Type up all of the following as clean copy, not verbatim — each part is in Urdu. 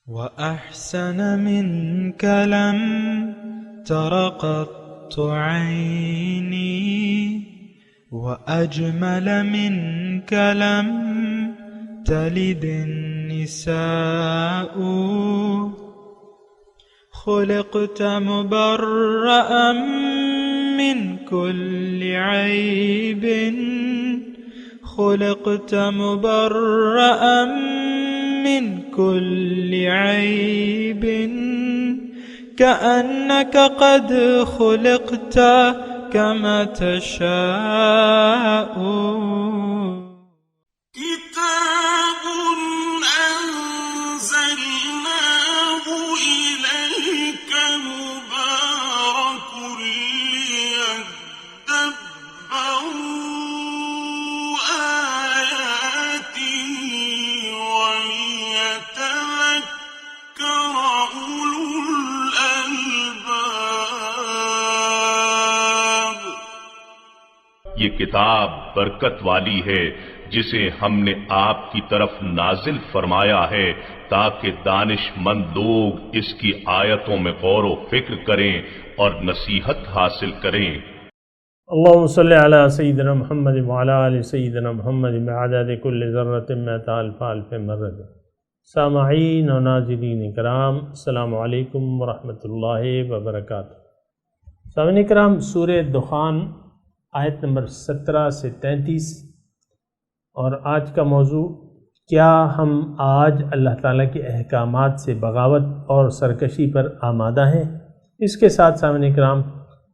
وأحسن منك لم تر قط عيني وأجمل منك لم تلد النساء خلقت مبرأ من كل عيب خلقت مبرأ من كل عيب كأنك قد خلقت كما تشاء كتاب أنزلناه إليك مبارك ليدبروا آياته وليتذكر أولو الألباب۔ یہ کتاب برکت والی ہے جسے ہم نے آپ کی طرف نازل فرمایا ہے تاکہ دانش مند لوگ اس کی آیتوں میں غور و فکر کریں اور نصیحت حاصل کریں۔ اللہم صلی علی سیدنا محمد وعلی آل سیدنا محمد بعدد کل ذرۃ مئۃ الف الف مرۃ۔ سامعین و ناظرین کرام، السلام علیکم ورحمۃ اللہ وبرکاتہ۔ سامعین کرام، سورہ دخان آیت نمبر 17 سے 33، اور آج کا موضوع، کیا ہم آج اللہ تعالیٰ کے احکامات سے بغاوت اور سرکشی پر آمادہ ہیں؟ اس کے ساتھ سامعین کرام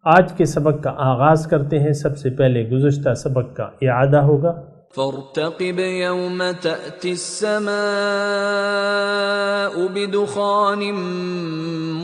آج کے سبق کا آغاز کرتے ہیں۔ سب سے پہلے گزشتہ سبق کا اعادہ ہوگا۔ فارتقب يوم تأتي السماء بدخان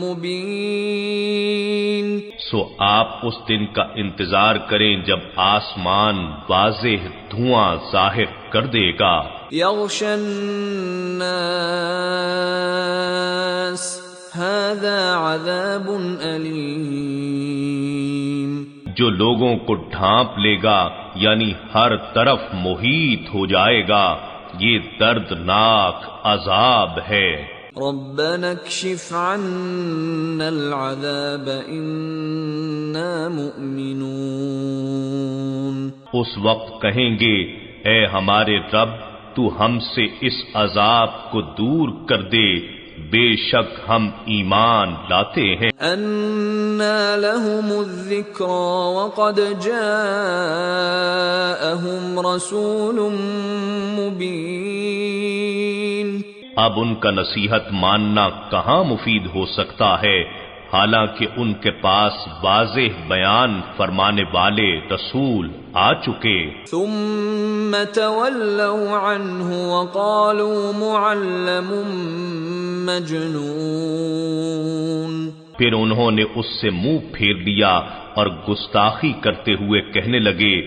مبين۔ سو آپ اس دن کا انتظار کریں جب آسمان واضح دھواں ظاہر کر دے گا۔ يغشى الناس هذا عذاب أليم۔ جو لوگوں کو ڈھانپ لے گا، یعنی ہر طرف محیط ہو جائے گا، یہ دردناک عذاب ہے۔ ربنا اكشف عنا العذاب إنا مؤمنون۔ اس وقت کہیں گے، اے ہمارے رب، تو ہم سے اس عذاب کو دور کر دے، بے شک ہم ایمان لاتے ہیں۔ أنى لهم الذكرى وقد جاءهم رسول مبين۔ اب ان کا نصیحت ماننا کہاں مفید ہو سکتا ہے، حالانکہ ان کے پاس واضح بیان فرمانے والے رسول آ چکے۔ ثم تولوا عنه وقالوا معلم مجنون۔ پھر انہوں نے اس سے منہ پھیر لیا اور گستاخی کرتے ہوئے کہنے لگے،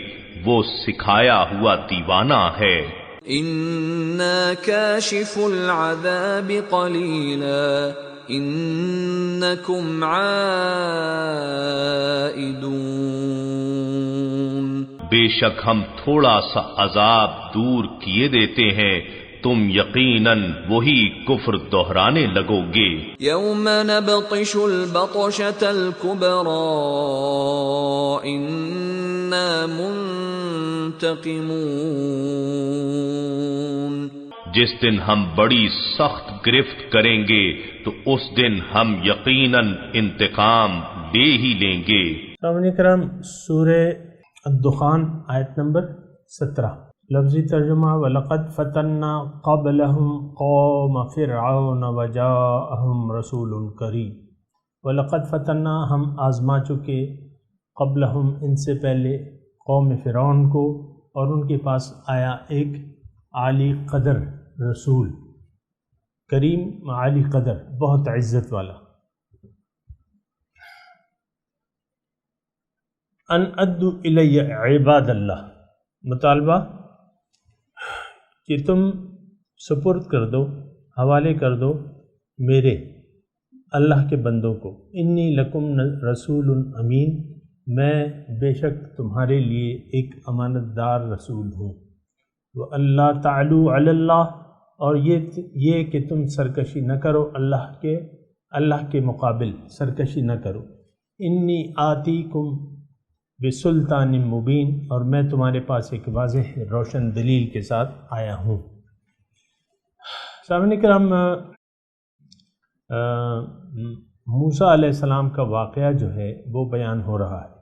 وہ سکھایا ہوا دیوانہ ہے۔ إنا كاشف العذاب قليلا إنكم عائدون۔ بے شک ہم تھوڑا سا عذاب دور کیے دیتے ہیں، تم یقیناً وہی کفر دہرانے لگو گے۔ يوم نبطش البطشة الكبرى إنا منتقمون۔ جس دن ہم بڑی سخت گرفت کریں گے تو اس دن ہم یقیناً انتقام لے ہی لیں گے۔ سامعین کرام، سورہ الدخان آیت نمبر 17، لفظی ترجمہ: وَلَقَدْ فَتَنَّا قَبْلَهُمْ قَوْمَ فِرْعَوْنَ وَجَاءَهُمْ رَسُولٌ كَرِيمٌ۔ وَلَقَدْ فَتَنَّا، ہم آزما چکے، قبلہم، ان سے پہلے، قوم فرعون کو، اور ان کے پاس آیا ایک عالی قدر رسول، کریم، عالی قدر، بہت عزت والا۔ ان ادو الی عباد اللہ، مطالبہ کہ تم سپرد کر دو، حوالے کر دو میرے اللہ کے بندوں کو۔ انی لکم رسول امین، میں بے شک تمہارے لیے ایک امانت دار رسول ہوں۔ وَأَلَّا تَعْلُوا عَلَى اللَّهِ، اور یہ کہ تم سرکشی نہ کرو اللہ کے مقابل سرکشی نہ کرو. انی آتیکم بسلطان مبین، اور میں تمہارے پاس ایک واضح روشن دلیل کے ساتھ آیا ہوں. سامعین کرام، موسیٰ علیہ السلام کا واقعہ جو ہے وہ بیان ہو رہا ہے،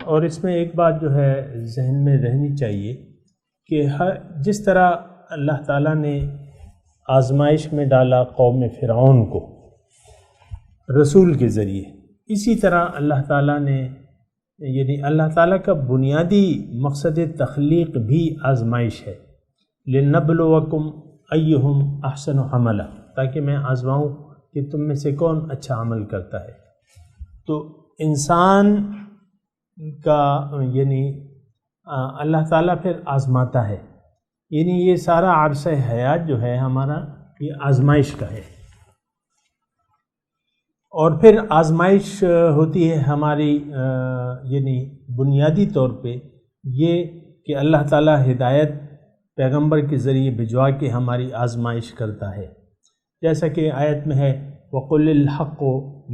اور اس میں ایک بات جو ہے ذہن میں رہنی چاہیے کہ جس طرح اللہ تعالیٰ نے آزمائش میں ڈالا قوم فرعون کو رسول کے ذریعے، اسی طرح اللہ تعالیٰ نے، یعنی اللہ تعالیٰ کا بنیادی مقصد تخلیق بھی آزمائش ہے. لِنَبْلُوَكُمْ أَيُّهُمْ أَحْسَنُ عَمَلًا، تاکہ میں آزماؤں کہ تم میں سے کون اچھا عمل کرتا ہے. تو انسان کا یعنی اللہ تعالیٰ پھر آزماتا ہے، یعنی یہ سارا عرصہ حیات جو ہے ہمارا یہ آزمائش کا ہے. اور پھر آزمائش ہوتی ہے ہماری یعنی بنیادی طور پہ یہ کہ اللہ تعالیٰ ہدایت پیغمبر کے ذریعے بھجوا کے ہماری آزمائش کرتا ہے. جیسا کہ آیت میں ہے وَقُلِ الْحَقُّ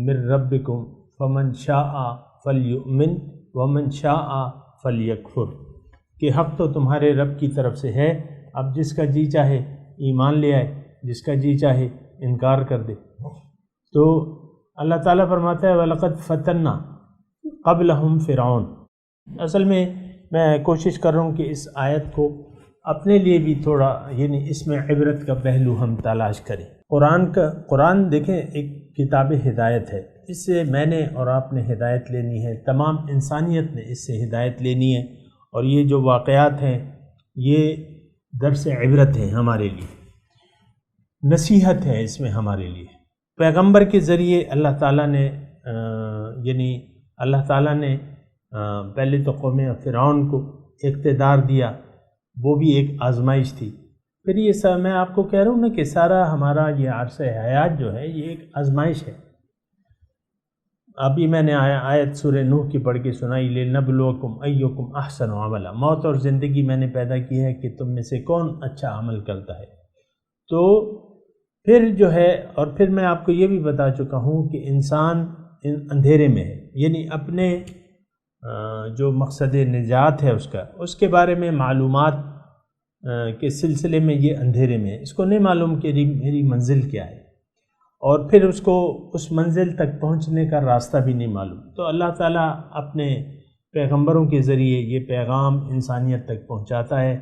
مِن رَبِّكُمْ فَمَنْ شَاءَ فَلْيُؤْمِنْ وَمَنْ شَاءَ فَلْيَكْفُرْ، کہ حق تو تمہارے رب کی طرف سے ہے، اب جس کا جی چاہے ایمان لے آئے، جس کا جی چاہے انکار کر دے. تو اللہ تعالیٰ فرماتا ہے وَلَقَدْ فَتَنَّا قَبْلَهُمْ فِرْعَوْنَ. اصل میں کوشش کر رہا ہوں کہ اس آیت کو اپنے لیے بھی تھوڑا یعنی اس میں عبرت کا پہلو ہم تلاش کریں. قرآن دیکھیں ایک کتاب ہدایت ہے، اس سے میں نے اور آپ نے ہدایت لینی ہے، تمام انسانیت نے اس سے ہدایت لینی ہے. اور یہ جو واقعات ہیں یہ درس عبرت ہیں ہمارے لیے، نصیحت ہے اس میں ہمارے لیے. پیغمبر کے ذریعے اللہ تعالیٰ نے پہلے تو قوم فرعون کو اقتدار دیا، وہ بھی ایک آزمائش تھی. پھر یہ میں آپ کو کہہ رہا ہوں نا کہ سارا ہمارا یہ عرصہ حیات جو ہے یہ ایک آزمائش ہے. ابھی میں نے آیت سورہ نوح کی پڑھ کے سنائی لِنَبْلُوَكُمْ أَيُّكُمْ أَحْسَنُ عَمَلًا، موت اور زندگی میں نے پیدا کی ہے کہ تم میں سے کون اچھا عمل کرتا ہے. تو پھر جو ہے، اور پھر میں آپ کو یہ بھی بتا چکا ہوں کہ انسان اندھیرے میں ہے، یعنی اپنے جو مقصد نجات ہے اس کے بارے میں معلومات کے سلسلے میں یہ اندھیرے میں ہے. اس کو نہیں معلوم کہ میری منزل کیا ہے، اور پھر اس کو اس منزل تک پہنچنے کا راستہ بھی نہیں معلوم. تو اللہ تعالیٰ اپنے پیغمبروں کے ذریعے یہ پیغام انسانیت تک پہنچاتا ہے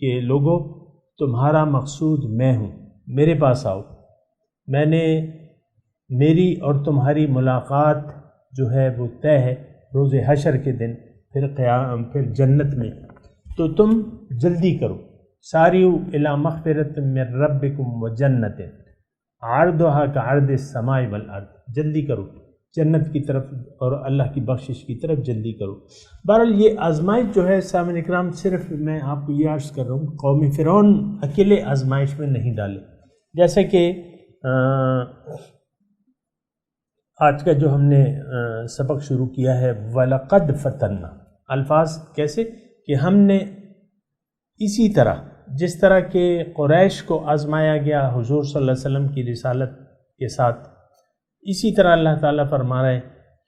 کہ لوگوں، تمہارا مقصود میں ہوں، میرے پاس آؤ. میری اور تمہاری ملاقات جو ہے وہ طے ہے روز حشر کے دن، پھر جنت میں. تو تم جلدی کرو. ساریو الی مغفرۃ من ربکم وجنت عرضھا کعرض السماء والارض، جلدی کرو جنت کی طرف اور اللہ کی بخشش کی طرف جلدی کرو. بہرحال یہ آزمائش جو ہے سامعین اکرام، صرف میں آپ کو یہ عرض کر رہا ہوں قوم فرعون اکیلے آزمائش میں نہیں ڈالے. جیسے کہ آج کا جو ہم نے سبق شروع کیا ہے وَلَقَدْ فَتَنَّا، الفاظ کیسے کہ ہم نے اسی طرح جس طرح کہ قریش کو آزمایا گیا حضور صلی اللہ علیہ وسلم کی رسالت کے ساتھ، اسی طرح اللہ تعالیٰ فرما رہا ہے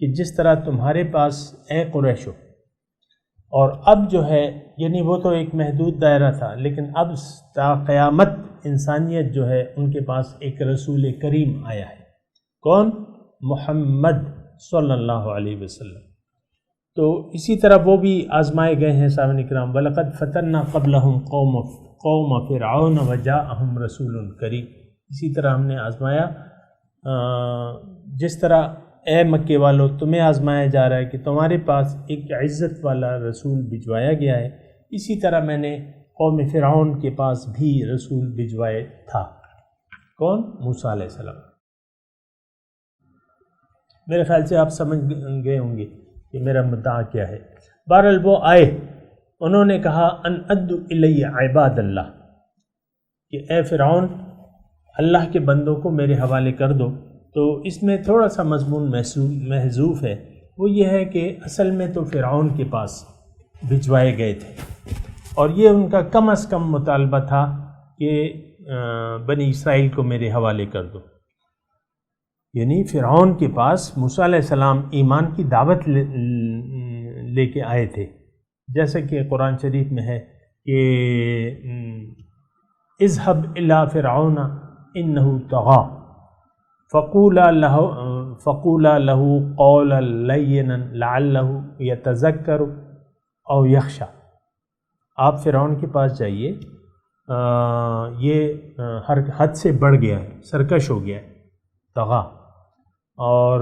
کہ جس طرح تمہارے پاس اے قریش ہو، اور اب جو ہے یعنی وہ تو ایک محدود دائرہ تھا، لیکن اب تا قیامت انسانیت جو ہے ان کے پاس ایک رسول کریم آیا ہے. کون؟ محمد صلی اللہ علیہ وسلم. تو اسی طرح وہ بھی آزمائے گئے ہیں سامعین کرام. وَلَقَدْ فَتَنَّا قَبْلَهُمْ قَوْمَ فِرْعَوْنَ وَجَاءَهُمْ رَسُولٌ كَرِيمٌ. اسی طرح ہم نے آزمایا، جس طرح اے مکے والو تمہیں آزمایا جا رہا ہے کہ تمہارے پاس ایک عزت والا رسول بھجوایا گیا ہے، اسی طرح میں نے قوم فرعون کے پاس بھی رسول بھجوائے تھا. کون؟ موسیٰ علیہ السلام. میرے خیال سے آپ سمجھ گئے ہوں گے کہ میرا مدعا کیا ہے. بہرحال وہ آئے، انہوں نے کہا ان ادو الی عباد اللہ، کہ اے فرعون اللہ کے بندوں کو میرے حوالے کر دو. تو اس میں تھوڑا سا مضمون محذوف ہے، وہ یہ ہے کہ اصل میں تو فرعون کے پاس بھجوائے گئے تھے، اور یہ ان کا کم از کم مطالبہ تھا کہ بنی اسرائیل کو میرے حوالے کر دو. یعنی فرعون کے پاس موسیٰ علیہ السلام ایمان کی دعوت لے کے آئے تھے، جیسا کہ قرآن شریف میں ہے کہ اذهب الى فرعون انه طغى فقولا له قولا لینا لعله يتذکر او یخشی. آپ فرعون کے پاس جائیے، یہ ہر حد سے بڑھ گیا ہے، سرکش ہو گیا ہے، طغا، اور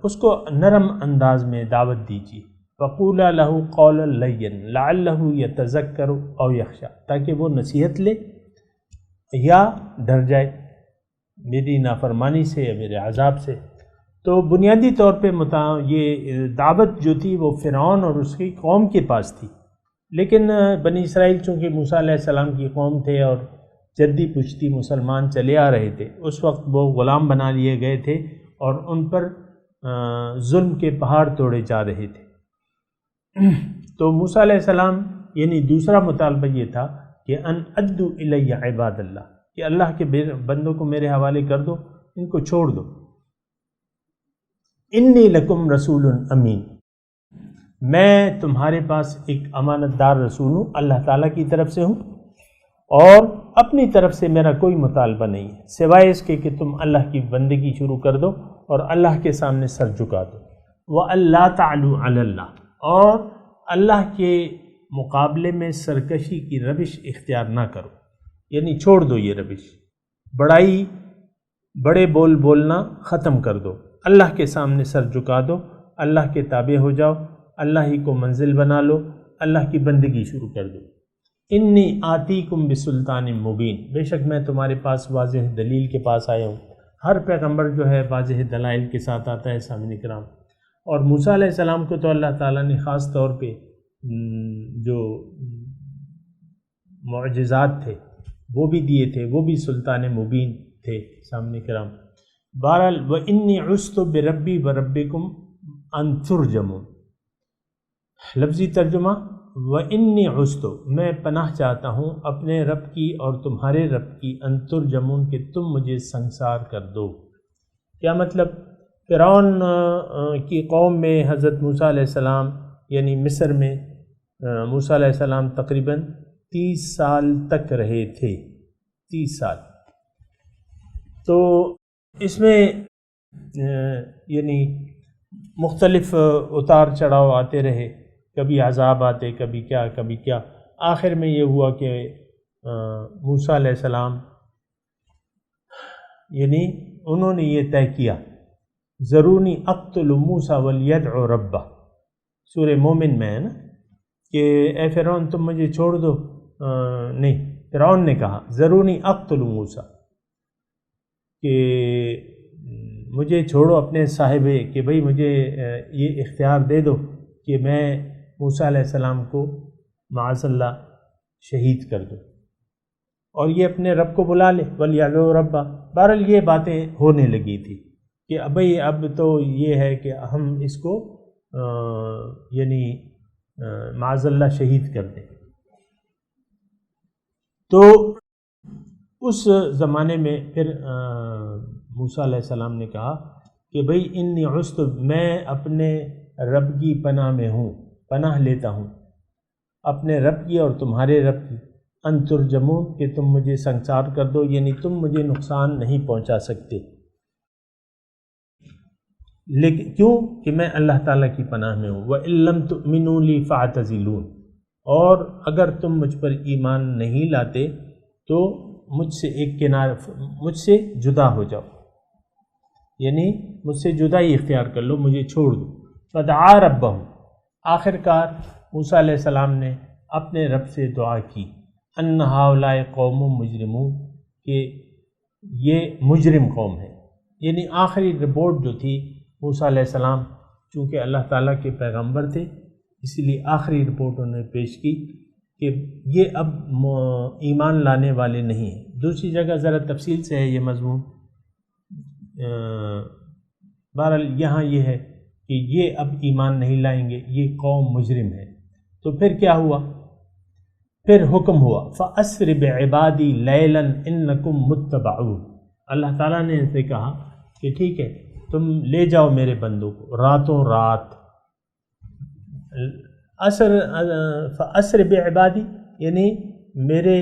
اس کو نرم انداز میں دعوت دیجیے. فقولا له قولا لینا لعله يتذکر او یخشی، تاکہ وہ نصیحت لے یا ڈر جائے میری نافرمانی سے یا میرے عذاب سے. تو بنیادی طور پہ یہ دعوت جو تھی وہ فرعون اور اس کی قوم کے پاس تھی، لیکن بنی اسرائیل چونکہ موسیٰ علیہ السلام کی قوم تھے اور جدی پشتی مسلمان چلے آ رہے تھے، اس وقت وہ غلام بنا لیے گئے تھے اور ان پر ظلم کے پہاڑ توڑے جا رہے تھے. تو موسیٰ علیہ السلام یعنی دوسرا مطالبہ یہ تھا کہ ان ادو الی عباد اللہ، کہ اللہ کے بندوں کو میرے حوالے کر دو، ان کو چھوڑ دو. انی لکم رسول امین، میں تمہارے پاس ایک امانت دار رسول ہوں، اللہ تعالیٰ کی طرف سے ہوں، اور اپنی طرف سے میرا کوئی مطالبہ نہیں ہے سوائے اس کے کہ تم اللہ کی بندگی شروع کر دو اور اللہ کے سامنے سر جھکا دو. وَأَلَّا تَعْلُوا عَلَى اللَّهِ، اور اللہ کے مقابلے میں سرکشی کی روش اختیار نہ کرو، یعنی چھوڑ دو یہ روش، بڑائی بڑے بول بولنا ختم کر دو، اللہ کے سامنے سر جھکا دو، اللہ کے تابع ہو جاؤ، اللہ ہی کو منزل بنا لو، اللہ کی بندگی شروع کر دو. انی آتیکم بسلطان مبین، بے شک میں تمہارے پاس واضح دلیل کے پاس آیا ہوں. ہر پیغمبر جو ہے واضح دلائل کے ساتھ آتا ہے سامنے کرام، اور موسیٰ علیہ السلام کو تو اللہ تعالیٰ نے خاص طور پہ جو معجزات تھے وہ بھی دیے تھے، وہ بھی سلطان مبین تھے سامنے کرام. بہرحال وَإِنِّي عُذْتُ بِرَبِّي وَرَبِّكُمْ أَن تُرْجَمُونَ، لفظی ترجمہ وَإِنِّي عُذْتُ، میں پناہ چاہتا ہوں اپنے رب کی اور تمہارے رب کی، ان ترجمون، کہ تم مجھے سنگسار کر دو. کیا مطلب؟ فرعون کی قوم میں حضرت موسیٰ علیہ السلام یعنی مصر میں موسیٰ علیہ السلام تقریباً 30 سال تک رہے تھے، 30 سال. تو اس میں یعنی مختلف اتار چڑھاؤ آتے رہے، کبھی عذاب آتے، کبھی کیا. آخر میں یہ ہوا کہ موسیٰ علیہ السلام یعنی انہوں نے یہ طے کیا، ذرونی اقتل موسیٰ ولیدع ربہ، سورہ مومن میں ہے نا، کہ اے فرعون تم مجھے چھوڑ دو. نہیں، فرعون نے کہا ذرونی اقتل موسیٰ، کہ مجھے چھوڑو اپنے صاحبے، کہ بھئی مجھے یہ اختیار دے دو کہ میں موسیٰ علیہ السلام کو معاذ اللہ شہید کر دوں، اور یہ اپنے رب کو بلا لے، ولیدع ربہ. بہرحال یہ باتیں ہونے لگی تھی کہ بھئی اب تو یہ ہے کہ ہم اس کو یعنی معاذ اللہ شہید کر دیں. تو اس زمانے میں پھر موسیٰ علیہ السلام نے کہا کہ بھئی انی عذت، میں اپنے رب کی پناہ میں ہوں، پناہ لیتا ہوں اپنے رب کی اور تمہارے رب کی، ان ترجمون، کہ تم مجھے سنگسار کر دو، یعنی تم مجھے نقصان نہیں پہنچا سکتے. لیکن کیوں کہ میں اللہ تعالیٰ کی پناہ میں ہوں. وَإِن لَّمْ تُؤْمِنُوا لِي فَاعْتَزِلُونِ، اور اگر تم مجھ پر ایمان نہیں لاتے تو مجھ سے ایک کنارے، مجھ سے جدا ہو جاؤ، یعنی مجھ سے جدائی اختیار کر لو، مجھے چھوڑ دو. فدعا ربہ، آخر کار موسیٰ علیہ السلام نے اپنے رب سے دعا کی، ان ہؤلاء قوم مجرمون، کہ یہ مجرم قوم ہے. یعنی آخری رپورٹ جو تھی موسیٰ علیہ السلام چونکہ اللہ تعالیٰ کے پیغمبر تھے، اسی لیے آخری رپورٹ انہوں نے پیش کی کہ یہ اب ایمان لانے والے نہیں ہیں. دوسری جگہ ذرا تفصیل سے ہے یہ مضمون. بہرحال یہاں یہ ہے کہ یہ اب ایمان نہیں لائیں گے، یہ قوم مجرم ہے. تو پھر کیا ہوا پھر حکم ہوا فَأَسْرِ بِعِبَادِي لَيْلًا إِنَّكُمْ مُتَّبَعُونَ، اللہ تعالیٰ نے ان سے کہا کہ ٹھیک ہے تم لے جاؤ میرے بندوں کو راتوں رات. فَأَسْرِ بِعِبَادِي یعنی میرے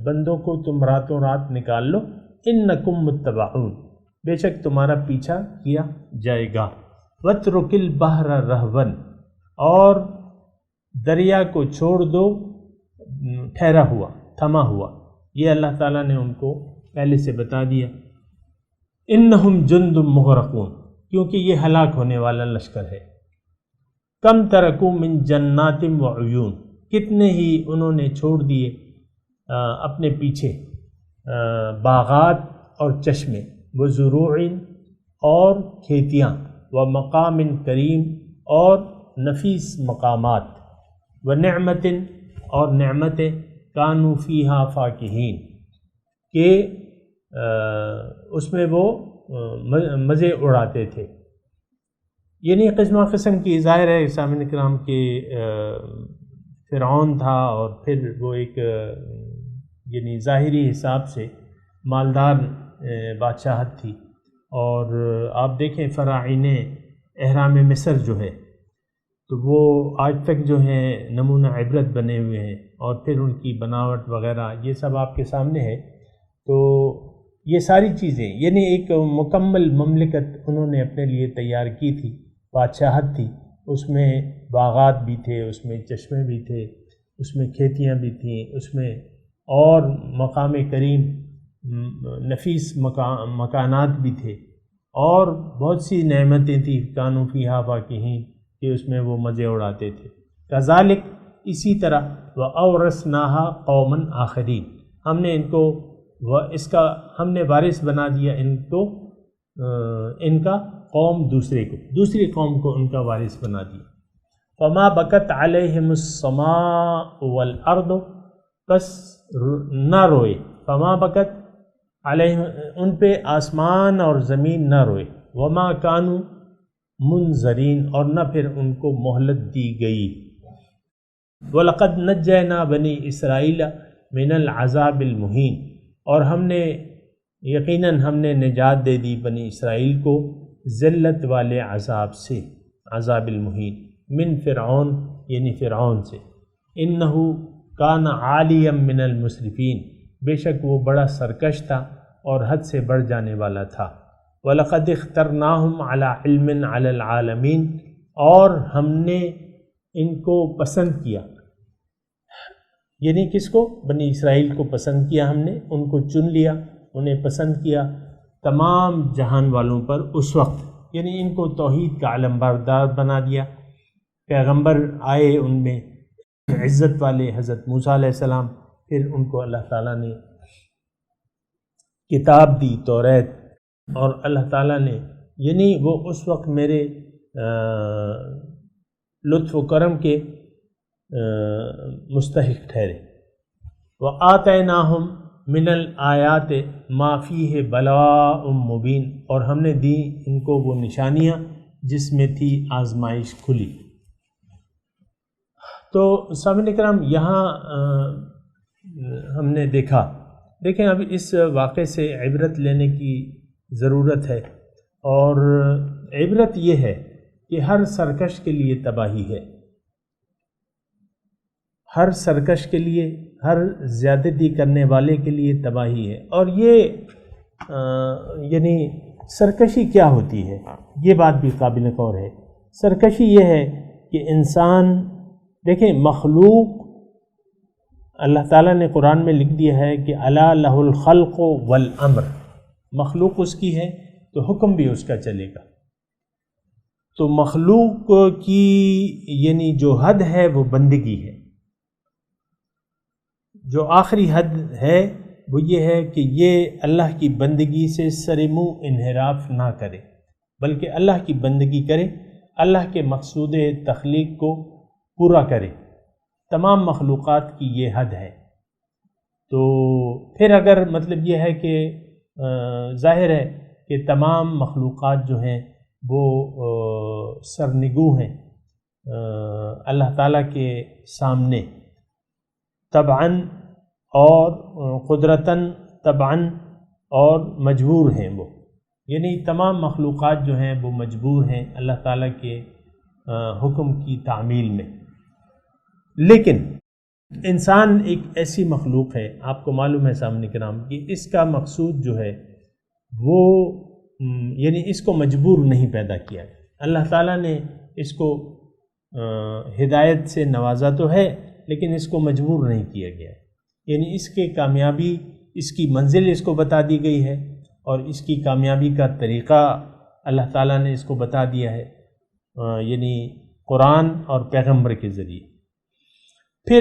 بندوں کو تم راتوں رات نکال لو، إِنَّكُمْ مُتَّبَعُونَ بے شک تمہارا پیچھا کیا جائے گا. وَاتْرُكِ الْبَحْرَ رَهْوًا اور دریا کو چھوڑ دو ٹھہرا ہوا تھما ہوا. یہ اللہ تعالیٰ نے ان کو پہلے سے بتا دیا. انہم جند مغرقون کیونکہ یہ ہلاک ہونے والا لشکر ہے. کم ترکو من جنات و عیون کتنے ہی انہوں نے چھوڑ دیے اپنے پیچھے باغات اور چشمے، و زروع اور کھیتیاں، و مقام کریم اور نفیس مقامات، و نعمت اور نعمتیں، کانوا فیہا فاکہین کہ اس میں وہ مزے اڑاتے تھے. یعنی قسمہ قسم کی ظاہر ہے سامعین کرام کے فرعون تھا اور پھر وہ ایک یعنی ظاہری حساب سے مالدار بادشاہت تھی. اور آپ دیکھیں فراعین احرام مصر جو ہے تو وہ آج تک جو ہے نمونہ عبرت بنے ہوئے ہیں، اور پھر ان کی بناوٹ وغیرہ یہ سب آپ کے سامنے ہے. تو یہ ساری چیزیں یعنی ایک مکمل مملکت انہوں نے اپنے لیے تیار کی تھی، بادشاہت تھی. اس میں باغات بھی تھے، اس میں چشمے بھی تھے، اس میں کھیتیاں بھی تھیں، اس میں اور مقام کریم نفیس مکانات بھی تھے، اور بہت سی نعمتیں تھیں. کانوا فیہا فاکہین کہ اس میں وہ مزے اڑاتے تھے. کذالک اسی طرح وَأَوْرَثْنَاهَا قَوْمًا آخَرِينَ ہم نے ان کو اس کا ہم نے وارث بنا دیا ان کو ان کا قوم دوسری قوم کو ان کا وارث بنا دیا. فما بکت علیہم السماء والارض بس نہ روئے، فما بکت علیہم ان پہ آسمان اور زمین نہ روئے، وما کانوا منظرین اور نہ پھر ان کو مہلت دی گئی. وَلَقَدْ نَجَّيْنَا بَنِي إِسْرَائِيلَ مِنَ الْعَذَابِ الْمُهِينِ اور یقیناً ہم نے نجات دے دی بنی اسرائیل کو ذلت والے عذاب سے، عذاب المہین، من فرعون یعنی فرعون سے. انہو کان عالیا من المسرفین بے شک وہ بڑا سرکش تھا اور حد سے بڑھ جانے والا تھا. وَلَقَدْ اخْتَرْنَاهُمْ عَلَى عِلْمٍ عَلَى الْعَالَمِينَ اور ہم نے ان کو پسند کیا، یعنی کس کو؟ بنی اسرائیل کو پسند کیا ہم نے، ان کو چن لیا، انہیں پسند کیا تمام جہان والوں پر اس وقت، یعنی ان کو توحید کا علم بردار بنا دیا. پیغمبر آئے ان میں عزت والے حضرت موسیٰ علیہ السلام، پھر ان کو اللہ تعالیٰ نے کتاب دی توریت، اور اللہ تعالیٰ نے یعنی وہ اس وقت میرے لطف و کرم کے مستحق ٹھہرے. وَآتَيْنَاهُمْ مِنَ الْآيَاتِ مَا فِيهِ بَلَاءٌ مُبِينٌ اور ہم نے دی ان کو وہ نشانیاں جس میں تھی آزمائش کھلی. تو سامعین کرام یہاں ہم نے دیکھیں اب اس واقعے سے عبرت لینے کی ضرورت ہے، اور عبرت یہ ہے کہ ہر سرکش کے لیے تباہی ہے، ہر سرکش کے لیے، ہر زیادتی کرنے والے کے لیے تباہی ہے. اور یہ یعنی سرکشی کیا ہوتی ہے یہ بات بھی قابل غور ہے. سرکشی یہ ہے کہ انسان دیکھیں مخلوق اللہ تعالیٰ نے قرآن میں لکھ دیا ہے کہ الا لہ الخلق والامر، مخلوق اس کی ہے تو حکم بھی اس کا چلے گا. تو مخلوق کی یعنی جو حد ہے وہ بندگی ہے، جو آخری حد ہے وہ یہ ہے کہ یہ اللہ کی بندگی سے سرمو انحراف نہ کرے، بلکہ اللہ کی بندگی کرے، اللہ کے مقصود تخلیق کو پورا کرے. تمام مخلوقات کی یہ حد ہے. تو پھر اگر مطلب یہ ہے کہ ظاہر ہے کہ تمام مخلوقات جو ہیں وہ سرنگو ہیں اللہ تعالیٰ کے سامنے، طبعاً اور قدرتاً طبعاً اور مجبور ہیں وہ، یعنی تمام مخلوقات جو ہیں وہ مجبور ہیں اللہ تعالیٰ کے حکم کی تعمیل میں۔ لیکن انسان ایک ایسی مخلوق ہے، آپ کو معلوم ہے سامنے کرام، کہ اس کا مقصود جو ہے وہ یعنی اس کو مجبور نہیں پیدا کیا گیا۔ اللہ تعالیٰ نے اس کو ہدایت سے نوازا تو ہے، لیکن اس کو مجبور نہیں کیا گیا، یعنی اس کے کامیابی، اس کی منزل اس کو بتا دی گئی ہے، اور اس کی کامیابی کا طریقہ اللہ تعالیٰ نے اس کو بتا دیا ہے، یعنی قرآن اور پیغمبر کے ذریعے۔ پھر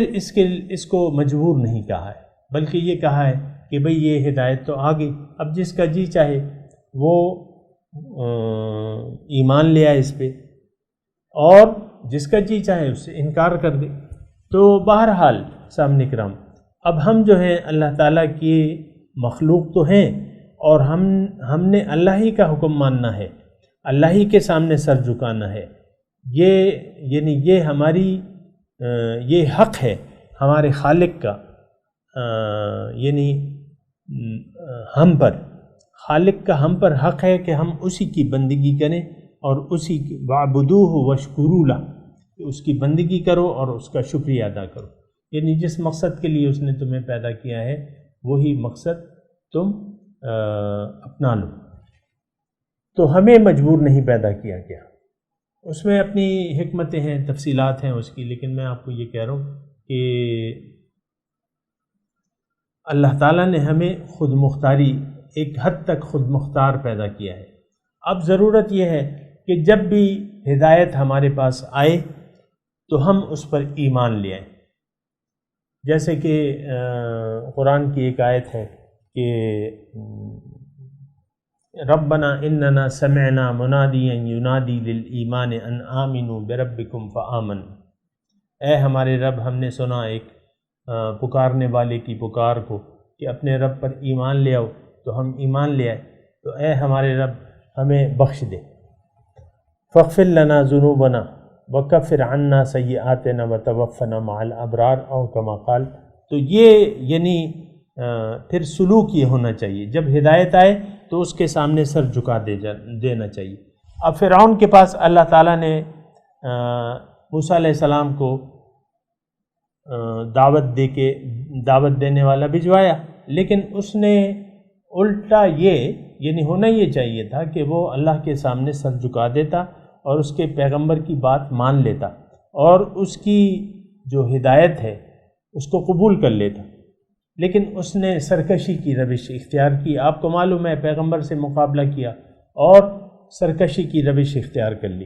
اس کو مجبور نہیں کہا ہے، بلکہ یہ کہا ہے کہ بھئی یہ ہدایت تو آ گئی، اب جس کا جی چاہے وہ ایمان لے آئے اس پہ، اور جس کا جی چاہے اس سے انکار کر دے۔ تو بہرحال سامنے کرام، اب ہم جو ہیں اللہ تعالیٰ کی مخلوق تو ہیں، اور ہم نے اللہ ہی کا حکم ماننا ہے، اللہ ہی کے سامنے سر جھکانا ہے، یہ ہماری یہ حق ہے ہمارے خالق کا، یعنی ہم پر، خالق کا ہم پر حق ہے کہ ہم اسی کی بندگی کریں، اور اسی کی وَاعْبُدُوهُ وَاشْكُرُوا لَهُ، اس کی بندگی کرو اور اس کا شکریہ ادا کرو، یعنی جس مقصد کے لیے اس نے تمہیں پیدا کیا ہے وہی مقصد تم اپنا لو۔ تو ہمیں مجبور نہیں پیدا کیا گیا، اس میں اپنی حکمتیں ہیں، تفصیلات ہیں اس کی، لیکن میں آپ کو یہ کہہ رہا ہوں کہ اللہ تعالیٰ نے ہمیں خود مختاری، ایک حد تک خود مختار پیدا کیا ہے۔ اب ضرورت یہ ہے کہ جب بھی ہدایت ہمارے پاس آئے تو ہم اس پر ایمان لے آئیں، جیسے کہ قرآن کی ایک آیت ہے کہ ربنا اننا سمعنا منادیا ینادی للایمان ان آمنوا بربکم فآمنوا، اے ہمارے رب ہم نے سنا ایک پکارنے والے کی پکار کو کہ اپنے رب پر ایمان لے آؤ، تو ہم ایمان لے آئے، تو اے ہمارے رب ہمیں بخش دے، فاغفر لنا ذنوبنا وکفر عنا سیئاتنا وتوفنا مع الابرار او کما قال۔ تو یہ یعنی پھر سلوک یہ ہونا چاہیے، جب ہدایت آئے تو اس کے سامنے سر جھکا دینا چاہیے۔ اب فرعون کے پاس اللہ تعالیٰ نے موسیٰ علیہ السلام کو دعوت دینے والا بھجوایا، لیکن اس نے الٹا یعنی ہونا یہ چاہیے تھا کہ وہ اللہ کے سامنے سر جھکا دیتا اور اس کے پیغمبر کی بات مان لیتا، اور اس کی جو ہدایت ہے اس کو قبول کر لیتا، لیکن اس نے سرکشی کی روش اختیار کی۔ آپ کو معلوم ہے پیغمبر سے مقابلہ کیا اور سرکشی کی روش اختیار کر لی۔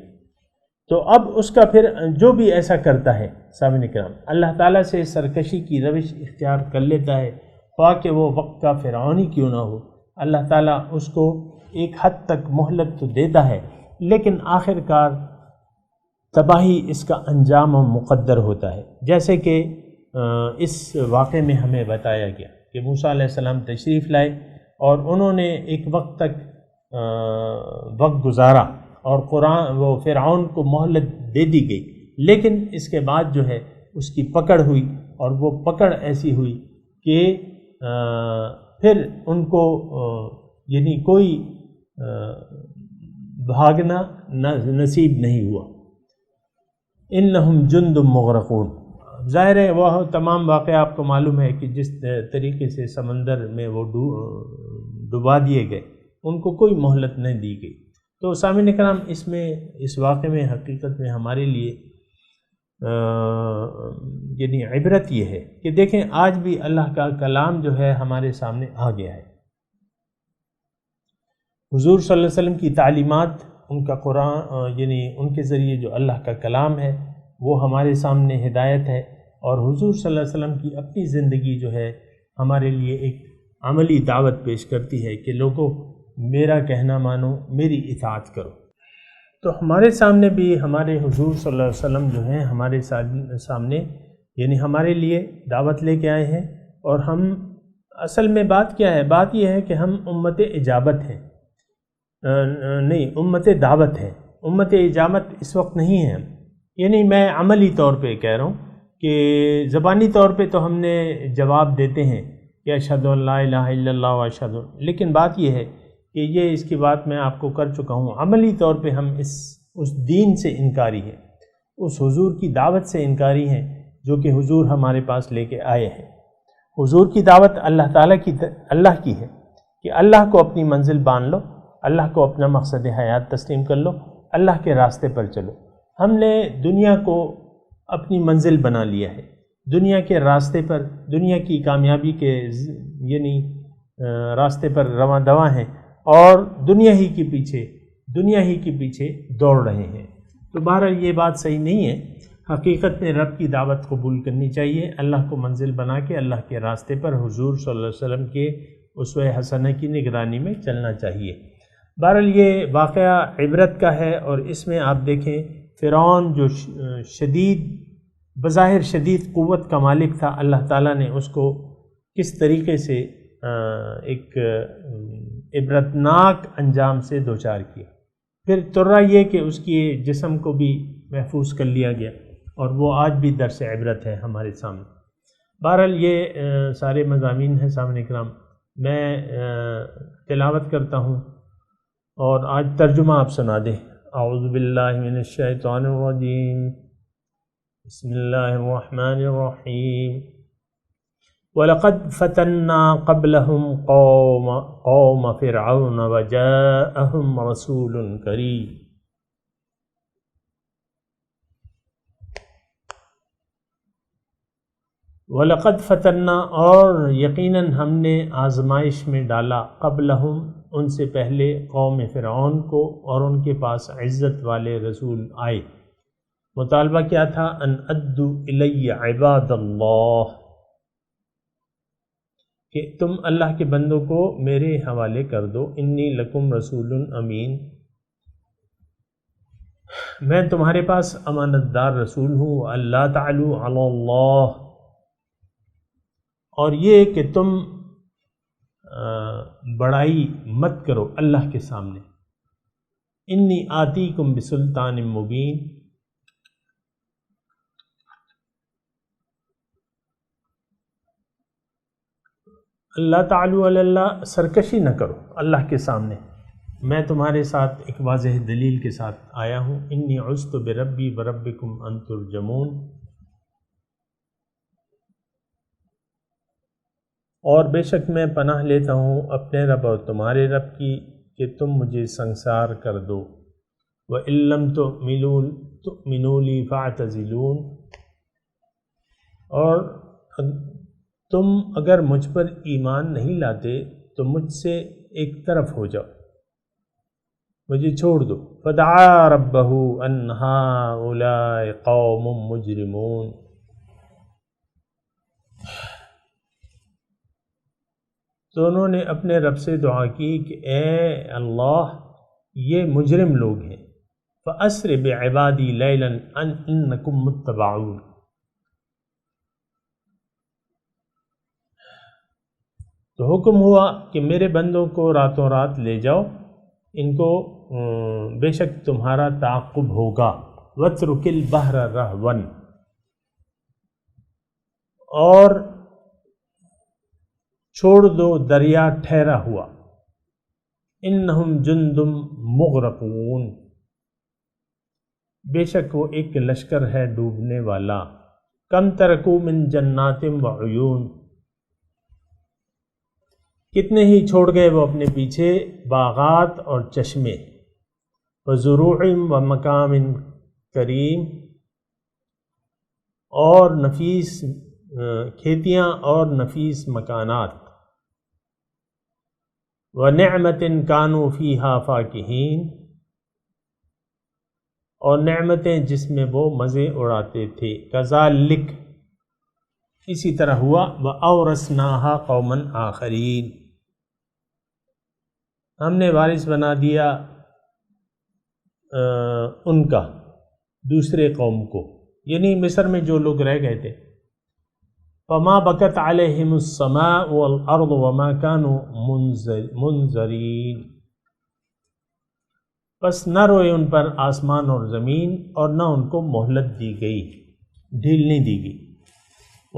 تو اب اس کا پھر جو بھی ایسا کرتا ہے سامعین کرام، اللہ تعالیٰ سے سرکشی کی روش اختیار کر لیتا ہے، خواہ کہ وہ وقت کا فرعون ہی کیوں نہ ہو، اللہ تعالیٰ اس کو ایک حد تک مہلت تو دیتا ہے، لیکن آخر کار تباہی اس کا انجام و مقدر ہوتا ہے۔ جیسے کہ اس واقعے میں ہمیں بتایا گیا کہ موسیٰ علیہ السلام تشریف لائے اور انہوں نے ایک وقت تک وقت گزارا، اور وہ فرعون کو مہلت دے دی گئی، لیکن اس کے بعد جو ہے اس کی پکڑ ہوئی، اور وہ پکڑ ایسی ہوئی کہ پھر ان کو یعنی کوئی بھاگنا نصیب نہیں ہوا۔ انہم جند مغرقون، ظاہر ہے وہ تمام واقعہ آپ کو معلوم ہے کہ جس طریقے سے سمندر میں وہ ڈبا دیے گئے، ان کو کوئی مہلت نہیں دی گئی۔ تو سامعین کرام، اس واقعے میں حقیقت میں ہمارے لیے یعنی عبرت یہ ہے کہ دیکھیں آج بھی اللہ کا کلام جو ہے ہمارے سامنے آ گیا ہے، حضور صلی اللہ علیہ وسلم کی تعلیمات، ان کا قرآن یعنی ان کے ذریعے جو اللہ کا کلام ہے وہ ہمارے سامنے ہدایت ہے، اور حضور صلی اللہ علیہ وسلم کی اپنی زندگی جو ہے ہمارے لیے ایک عملی دعوت پیش کرتی ہے کہ لوگوں میرا کہنا مانو، میری اطاعت کرو۔ تو ہمارے سامنے بھی ہمارے حضور صلی اللہ علیہ وسلم جو ہیں ہمارے سامنے یعنی ہمارے لیے دعوت لے کے آئے ہیں، اور ہم اصل میں بات کیا ہے؟ بات یہ ہے کہ ہم امت اجابت ہیں، نہیں امت دعوت ہے، امت اجابت اس وقت نہیں ہے۔ یعنی میں عملی طور پہ کہہ رہا ہوں کہ زبانی طور پہ تو ہم نے جواب دیتے ہیں کہ اشہد ان لا الہ الا اللہ و اشہد، لیکن بات یہ ہے کہ یہ اس کی بات میں آپ کو کر چکا ہوں، عملی طور پہ ہم اس دین سے انکاری ہیں، اس حضور کی دعوت سے انکاری ہیں جو کہ حضور ہمارے پاس لے کے آئے ہیں۔ حضور کی دعوت اللہ تعالیٰ کی ہے کہ اللہ کو اپنی منزل مان لو، اللہ کو اپنا مقصد حیات تسلیم کر لو، اللہ کے راستے پر چلو۔ ہم نے دنیا کو اپنی منزل بنا لیا ہے، دنیا کے راستے پر، دنیا کی کامیابی کے یعنی راستے پر رواں دواں ہیں اور دنیا ہی کے پیچھے دوڑ رہے ہیں۔ تو بہرحال یہ بات صحیح نہیں ہے، حقیقت میں رب کی دعوت قبول کرنی چاہیے، اللہ کو منزل بنا کے اللہ کے راستے پر حضور صلی اللہ علیہ وسلم کے اسوہ حسنہ کی نگرانی میں چلنا چاہیے۔ بہرحال یہ واقعہ عبرت کا ہے، اور اس میں آپ دیکھیں فرعون جو بظاہر شدید قوت کا مالک تھا، اللہ تعالیٰ نے اس کو کس طریقے سے ایک عبرتناک انجام سے دوچار کیا۔ پھر ترا یہ کہ اس کی جسم کو بھی محفوظ کر لیا گیا، اور وہ آج بھی درس عبرت ہے ہمارے سامنے۔ بہرحال یہ سارے مضامین ہیں سامنے کرام، میں تلاوت کرتا ہوں اور آج ترجمہ آپ سنا دیں۔ اعوذ باللہ من الشیطان الرجیم، بسم اللہ الرحمن الرحیم۔ وَلَقَدْ فَتَنَّا قَبْلَهُمْ قَوْمَ فِرْعَوْنَ وَجَاءَهُمْ رَسُولٌ كَرِيمٌ۔ وَلَقَدْ فَتَنَّا، اور یقیناً ہم نے آزمائش میں ڈالا، قبلہم، ان سے پہلے، قوم فرعون کو، اور ان کے پاس عزت والے رسول آئے۔ مطالبہ کیا تھا؟ ان ادوا الی عباد اللہ، کہ تم اللہ کے بندوں کو میرے حوالے کر دو، انی لکم رسول امین، میں تمہارے پاس امانت دار رسول ہوں، اللہ تعلوا علی اللہ، اور یہ کہ تم بڑائی مت کرو اللہ کے سامنے، انی آتیکم بسلطان مبین، اللہ تعالی علی اللہ، سرکشی نہ کرو اللہ کے سامنے، میں تمہارے ساتھ ایک واضح دلیل کے ساتھ آیا ہوں، انی عذت بربی وربکم ان ترجمون، اور بے شک میں پناہ لیتا ہوں اپنے رب اور تمہارے رب کی کہ تم مجھے سنگسار کر دو، وَإِن لَّمْ تُؤْمِنُوا لِي فَاعْتَزِلُونِ، اور تم اگر مجھ پر ایمان نہیں لاتے تو مجھ سے ایک طرف ہو جاؤ، مجھے چھوڑ دو۔ فَدَعَا رَبَّهُ أَنْ هَٰؤُلَاءِ قَوْمٌ مُجْرِمُونَ، تو انہوں نے اپنے رب سے دعا کی کہ اے اللہ، یہ مجرم لوگ ہیں، فَأَسْرِ بِعِبَادِي لَيْلًا إِنَّكُمْ مُتَّبَعُونَ، تو حکم ہوا کہ میرے بندوں کو راتوں رات لے جاؤ، ان کو بے شک تمہارا تعاقب ہوگا، وَاتْرُكِ الْبَحْرَ رَهْوًا، اور چھوڑ دو دریا ٹھہرا ہوا، اِنَّهُمْ جُنْدٌ مُغْرَقُونَ، بے شک وہ ایک لشکر ہے ڈوبنے والا، کم ترکوا من جنات وعیون، کتنے ہی چھوڑ گئے وہ اپنے پیچھے باغات اور چشمے، وزروع ومقام کریم، اور نفیس کھیتیاں اور نفیس مکانات، ونعمت کانوا فیہا فاکہین، اور نعمتیں جس میں وہ مزے اڑاتے تھے، کذالک، اسی طرح ہوا، وَأَوْرَثْنَاهَا قَوْمًا آخَرِينَ، ہم نے وارث بنا دیا ان کا دوسرے قوم کو، یعنی مصر میں جو لوگ رہ گئے تھے، فَمَا بَكَتْ عَلَيْهِمُ السَّمَاءُ وَالْأَرْضُ وَمَا كَانُوا مُنذَرِينَ، بس نہ روئے ان پر آسمان اور زمین، اور نہ ان کو مہلت دی گئی، ڈھیل نہیں دی گئی۔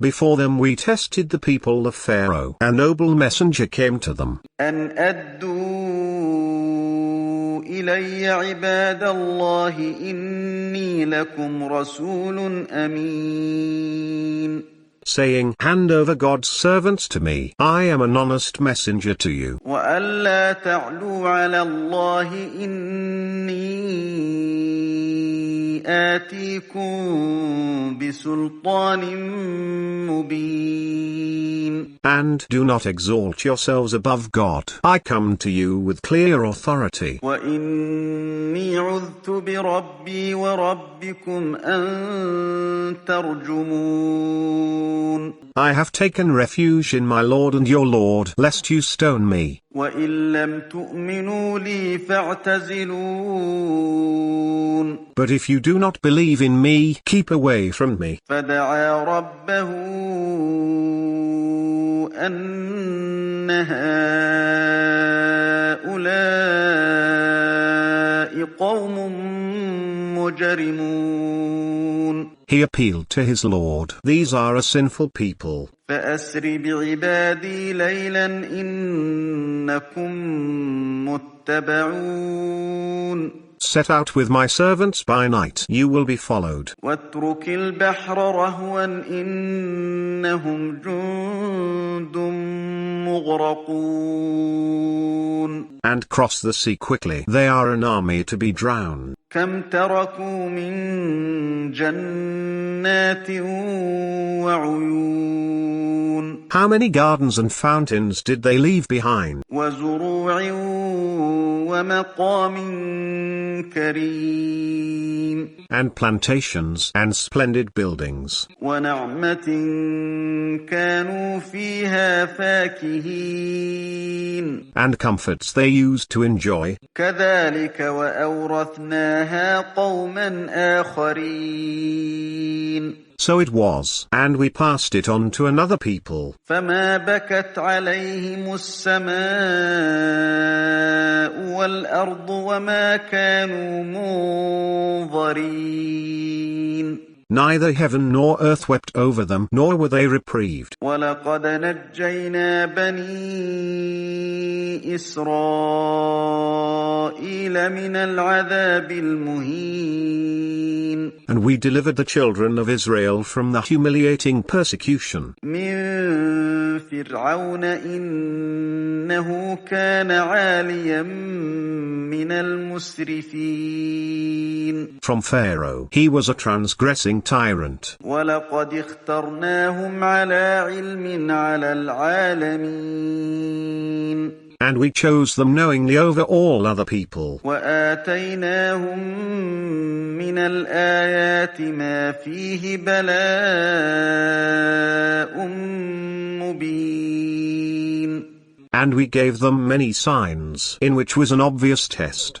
Before them we tested the people of Pharaoh. A noble messenger came to them. أن أدوا إلي عباد الله إني لكم رسول أمين. Saying, hand over God's servants to me, I am an honest messenger to you. وألا تعلوا على الله إني آتيكم بسلطان مبين. And do not exalt yourselves above God. I come to you with clear authority. وإني عذت بربي وربكم أن ترجمون. I have taken refuge in my Lord and your Lord, lest you stone me. وإن لم تؤمنوا لي فاعتزلون. But if you do not believe in me, keep away from me. فدعا ربه أن هؤلاء قوم مجرمون. He appealed to his Lord. These are a sinful people. فأسر بعبادي ليلا إنكم متبعون. Set out with my servants by night, you will be followed. واترك البحر رهوا إنهم جند مغرقون. And cross the sea quickly, they are an army to be drowned. كم تركوا من جنات وعيون. How many gardens and fountains did they leave behind? وزروع ومقام كريم. And plantations and splendid buildings. ونعمة كانوا فيها فاكهين. And comforts they used to enjoy. كذلك وأورثناها قوما آخرين. So it was, and we passed it on to another people. فما بكت عليهم السماء والأرض وما كانوا منظرين. Neither heaven nor earth wept over them, nor were they reprieved. ولقد نجينا بني إسرائيل من العذاب المهين. And we delivered the children of Israel from the humiliating persecution. من فرعون إنه كان عاليا من المسرفين. From Pharaoh, he was a transgressing tyrant. ولقد اخترناهم على علم على العالمين. And we chose them knowingly over all other people. وآتيناهم من الآيات ما فيه بلاء مبين. And we gave them many signs, in which was an obvious test.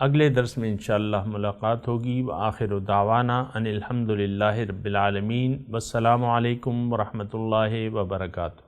اگلے درس میں انشاءاللہ ملاقات ہوگی۔ وآخر دعوانا ان الحمدللہ رب العالمین، والسلام علیکم ورحمۃ اللہ وبرکاتہ۔